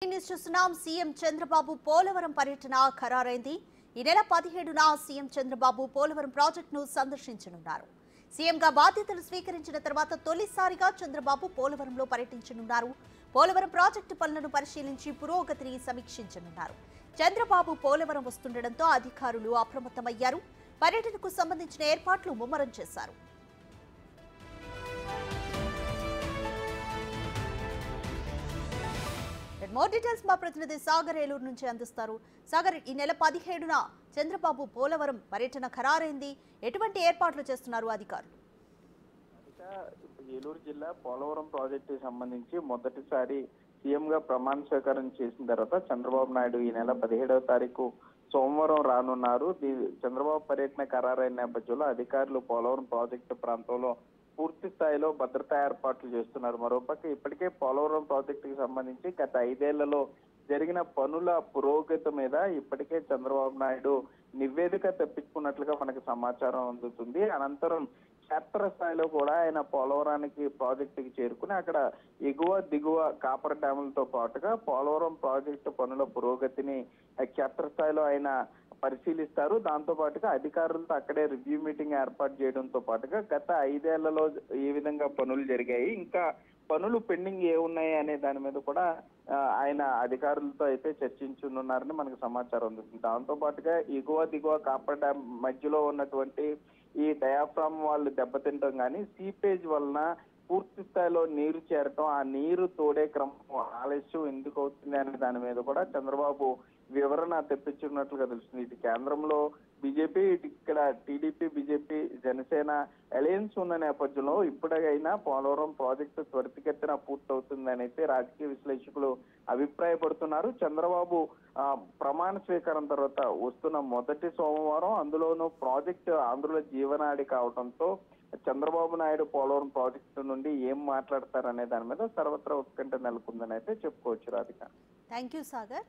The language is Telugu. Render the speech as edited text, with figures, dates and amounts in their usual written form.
న్యూస్ చూస్తున్నాం. సీఎం చంద్రబాబు పోలవరం పర్యటన ఖరారైంది. ఈ నెల 17న సీఎం చంద్రబాబు పోలవరం ప్రాజెక్టును సందర్శించనున్నారు. సీఎంగా బాధ్యతలు స్వీకరించిన తర్వాత తొలిసారిగా చంద్రబాబు పోలవరంలో పర్యటించనున్నారు. పోలవరం ప్రాజెక్టు పనులను పరిశీలించి పురోగతిని సమీక్షించనున్నారు. చంద్రబాబు పోలవరం వస్తుండటంతో అధికారులు అప్రమత్తమయ్యారు. పర్యటనకు సంబంధించిన ఏర్పాట్లు ముమ్మరం చేశారు. మోర్ డీటెయిల్స్ మా ప్రతినిధి సాగర్ ఏలూరు నుంచి అందిస్తారు. సాగర్, ఈ నెల 17న చంద్రబాబు పోలవరం పర్యటన ఖరారైంది. ఎటువంటి ఏర్పాట్లు చేస్తున్నారు అధికారులు? ఏలూరు జిల్లా పోలవరం ప్రాజెక్టుకి సంబంధించి మొదటిసారి సీఎం గా ప్రమాణ స్వీకారం చేసిన తర్వాత చంద్రబాబు నాయుడు ఈ నెల 17వ తారీఖు సోమవారం రానున్నారు. చంద్రబాబు పర్యటన ఖరారైన నేపథ్యంలో అధికారులు పోలవరం ప్రాజెక్టు ప్రాంతంలో పూర్తి స్థాయిలో భద్రతా ఏర్పాట్లు చేస్తున్నారు. మరోపక్క ఇప్పటికే పోలవరం ప్రాజెక్టుకి సంబంధించి గత 5 ఏళ్లలో జరిగిన పనుల పురోగతి మీద ఇప్పటికే చంద్రబాబు నాయుడు నివేదిక తెప్పించుకున్నట్లుగా మనకు సమాచారం అందుతుంది. అనంతరం క్షేత్ర స్థాయిలో కూడా ఆయన పోలవరానికి ప్రాజెక్టుకి చేరుకుని అక్కడ ఎగువ దిగువ కాపర్ డ్యాములతో పాటుగా పోలవరం ప్రాజెక్టు పనుల పురోగతిని క్షేత్ర స్థాయిలో ఆయన పరిశీలిస్తారు. దాంతో పాటుగా అధికారులతో అక్కడే రివ్యూ మీటింగ్ ఏర్పాటు చేయడంతో పాటుగా గత 5 ఏళ్లలో ఏ విధంగా పనులు జరిగాయి, ఇంకా పనులు పెండింగ్ ఏ ఉన్నాయి అనే దాని మీద కూడా ఆయన అధికారులతో అయితే చర్చించనున్నారని మనకు సమాచారం ఉంది. దాంతో పాటుగా ఎగువ దిగువ కాపర్ డ్యామ్ మధ్యలో ఉన్నటువంటి ఈ డయాఫ్రామ్ వాళ్ళు దెబ్బతింటాం కానీ సీపేజ్ వలన పూర్తి స్థాయిలో నీరు చేరటం, ఆ నీరు తోడే క్రమం ఆలస్యం ఎందుకు అవుతుంది అనే దాని మీద కూడా చంద్రబాబు వివరణ తెప్పించున్నట్లుగా తెలుస్తుంది. ఇటు కేంద్రంలో బీజేపీ, ఇటు ఇక్కడ టీడీపీ, బీజేపీ, జనసేన అలయన్స్ ఉన్న నేపథ్యంలో ఇప్పటికైనా పోలవరం ప్రాజెక్టు త్వరితగతిన పూర్తవుతుందని అయితే రాజకీయ విశ్లేషకులు అభిప్రాయపడుతున్నారు. చంద్రబాబు ప్రమాణ స్వీకారం తర్వాత వస్తున్న మొదటి సోమవారం, అందులోనూ ప్రాజెక్టు ఆంధ్రుల జీవనాడి కావడంతో చంద్రబాబు నాయుడు పోలవరం ప్రాజెక్టు నుండి ఏం మాట్లాడతారనే దాని మీద సర్వత్రా ఉత్కంఠ నెలకొందని అయితే చెప్పుకోవచ్చు. రాధిక. Thank you Sagar.